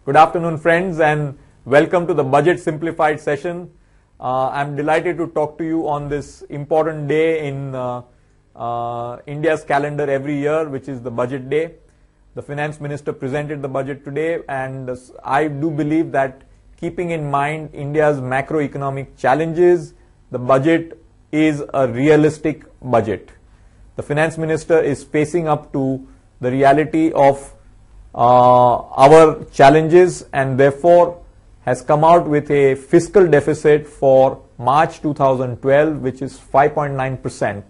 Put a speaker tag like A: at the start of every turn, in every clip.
A: Good afternoon, friends, and welcome to the Budget Simplified session. I'm delighted to talk to you on this important day in India's calendar every year, which is the Budget Day. The Finance Minister presented the budget today, and I do believe that keeping in mind India's macroeconomic challenges, the budget is a realistic budget. The Finance Minister is facing up to the reality of our challenges and therefore has come out with a fiscal deficit for March 2012 which is 5.9%,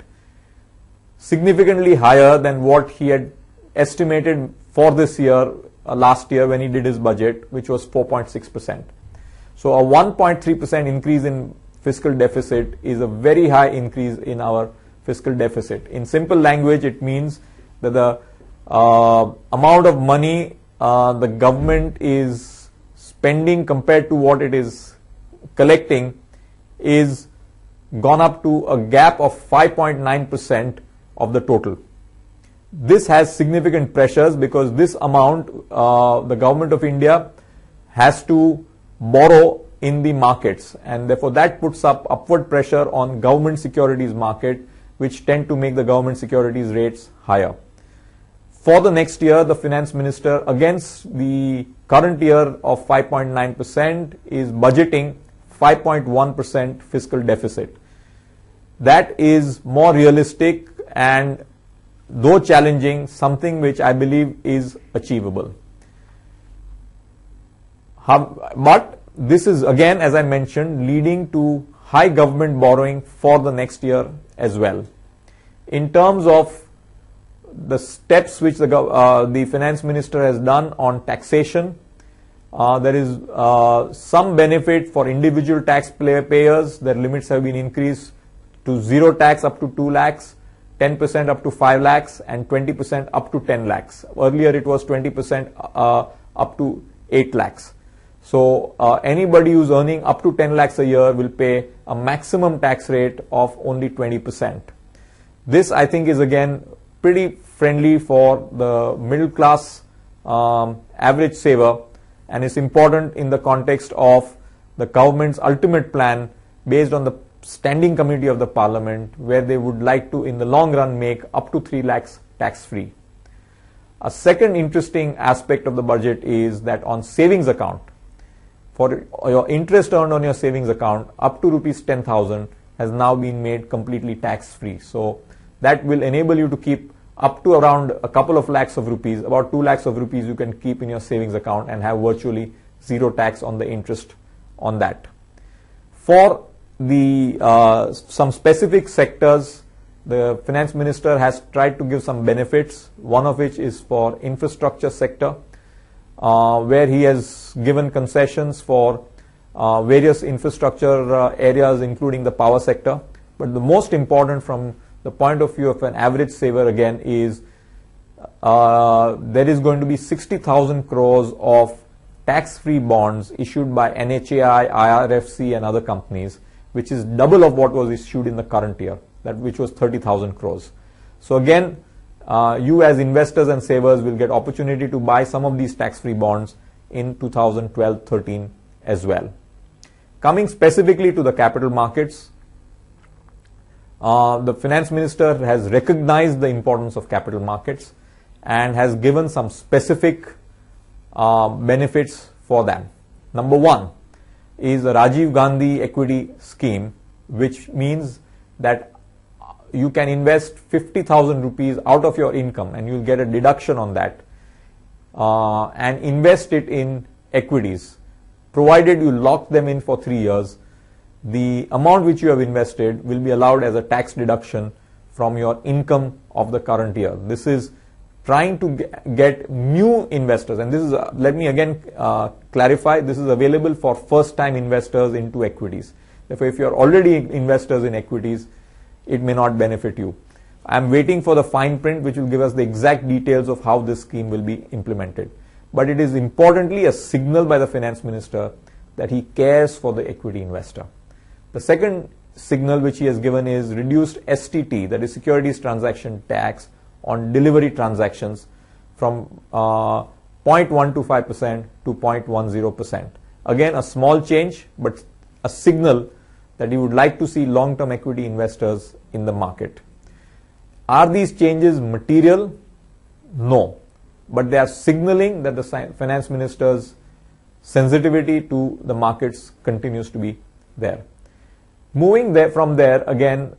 A: significantly higher than what he had estimated for this year last year when he did his budget, which was 4.6%. So a 1.3% increase in fiscal deficit is a very high increase in our fiscal deficit. In simple language, it means that the amount of money the government is spending compared to what it is collecting is gone up to a gap of 5.9% of the total. This has significant pressures because this amount the government of India has to borrow in the markets, and therefore that puts up upward pressure on government securities market, which tend to make the government securities rates higher. For the next year, the Finance Minister, against the current year of 5.9%, is budgeting 5.1% fiscal deficit. That is more realistic and, though challenging, something which I believe is achievable. But this is, again, as I mentioned, leading to high government borrowing for the next year as well. In terms of the steps which the Finance Minister has done on taxation, there is some benefit for individual taxpayers. Their limits have been increased to 0 tax up to 2 lakhs, 10% up to 5 lakhs and 20% up to 10 lakhs. Earlier it was 20% up to 8 lakhs. So anybody who's earning up to 10 lakhs a year will pay a maximum tax rate of only 20%. This, I think, is again pretty friendly for the middle class average saver, and is important in the context of the government's ultimate plan based on the standing committee of the parliament, where they would like to in the long run make up to 3 lakhs tax free. A second interesting aspect of the budget is that on savings account, for your interest earned on your savings account up to rupees 10,000 has now been made completely tax free. So that will enable you to keep up to around a couple of lakhs of rupees, about 2 lakhs of rupees you can keep in your savings account and have virtually 0 tax on the interest on that. For the some specific sectors, the Finance Minister has tried to give some benefits, one of which is for infrastructure sector, where he has given concessions for various infrastructure areas including the power sector. But the most important from the point of view of an average saver again is there is going to be 60,000 crores of tax-free bonds issued by NHAI, IRFC and other companies, which is double of what was issued in the current year, which was 30,000 crores. So again, you as investors and savers will get opportunity to buy some of these tax-free bonds in 2012-13 as well. Coming specifically to the capital markets, the Finance Minister has recognized the importance of capital markets and has given some specific benefits for them. Number one is the Rajiv Gandhi equity scheme, which means that you can invest 50,000 rupees out of your income and you'll get a deduction on that and invest it in equities, provided you lock them in for 3 years. The amount which you have invested will be allowed as a tax deduction from your income of the current year. This is trying to get new investors, and this is let me again clarify, this is available for first time investors into equities. Therefore, if you are already investors in equities, it may not benefit you. I am waiting for the fine print which will give us the exact details of how this scheme will be implemented. But it is importantly a signal by the Finance Minister that he cares for the equity investor. The second signal which he has given is reduced STT, that is, securities transaction tax, on delivery transactions from 0.125% to 0.10%. Again, a small change, but a signal that you would like to see long-term equity investors in the market. Are these changes material? No. But they are signaling that the finance minister's sensitivity to the markets continues to be there. Moving from there, again,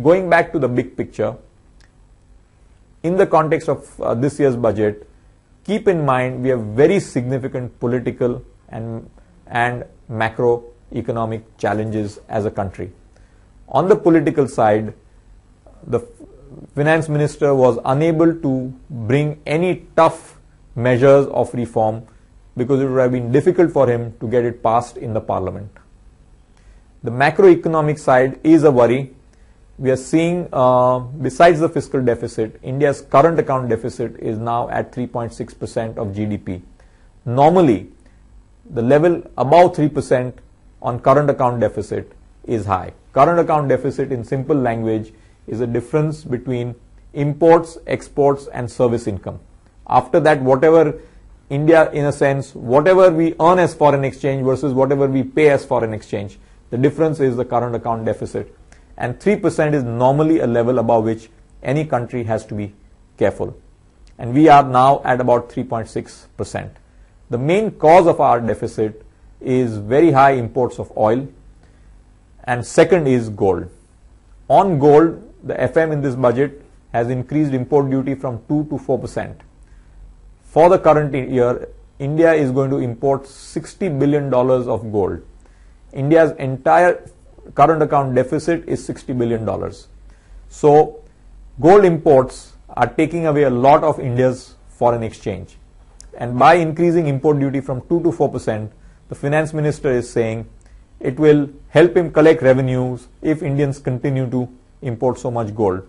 A: going back to the big picture, in the context of this year's budget, keep in mind we have very significant political and macroeconomic challenges as a country. On the political side, the finance minister was unable to bring any tough measures of reform because it would have been difficult for him to get it passed in the parliament. The macroeconomic side is a worry. We are seeing, besides the fiscal deficit, India's current account deficit is now at 3.6% of GDP. Normally, the level above 3% on current account deficit is high. Current account deficit, in simple language, is a difference between imports, exports and service income. After that, whatever India, in a sense, whatever we earn as foreign exchange versus whatever we pay as foreign exchange, the difference is the current account deficit. And 3% is normally a level above which any country has to be careful. And we are now at about 3.6%. The main cause of our deficit is very high imports of oil, and second is gold. On gold, the FM in this budget has increased import duty from 2 to 4%. For the current year, India is going to import $60 billion of gold. India's entire current account deficit is $60 billion. So, gold imports are taking away a lot of India's foreign exchange. And by increasing import duty from 2 to 4%, the finance minister is saying it will help him collect revenues if Indians continue to import so much gold.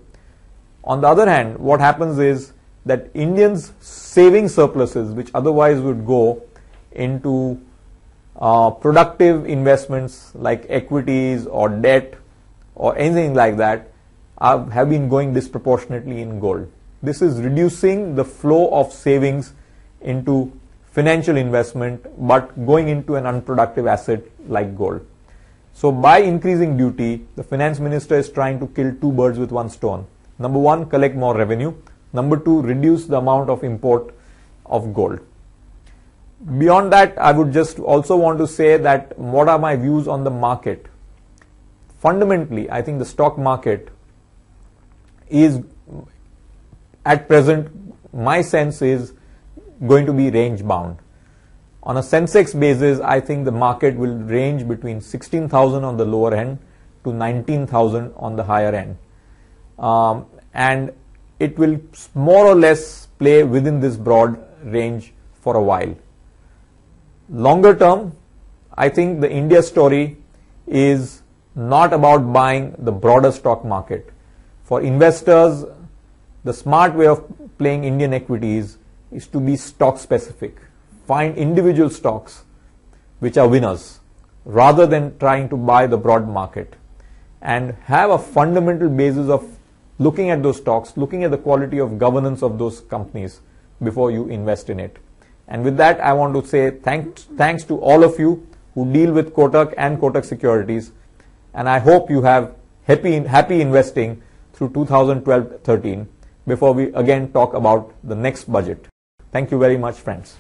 A: On the other hand, what happens is that Indians' saving surpluses, which otherwise would go into productive investments like equities or debt or anything like that, have been going disproportionately in gold. This is reducing the flow of savings into financial investment but going into an unproductive asset like gold. So by increasing duty, the finance minister is trying to kill two birds with one stone. Number one, collect more revenue. Number two, reduce the amount of import of gold. Beyond that, I would just also want to say that what are my views on the market. Fundamentally, I think the stock market is, at present, my sense is going to be range bound. On a Sensex basis, I think the market will range between 16,000 on the lower end to 19,000 on the higher end. And it will more or less play within this broad range for a while. Longer term, I think the India story is not about buying the broader stock market. For investors, the smart way of playing Indian equities is to be stock specific. Find individual stocks which are winners rather than trying to buy the broad market, and have a fundamental basis of looking at those stocks, looking at the quality of governance of those companies before you invest in it. And with that, I want to say thanks to all of you who deal with Kotak and Kotak Securities, and I hope you have happy investing through 2012-13 before we again talk about the next budget. Thank you very much, friends.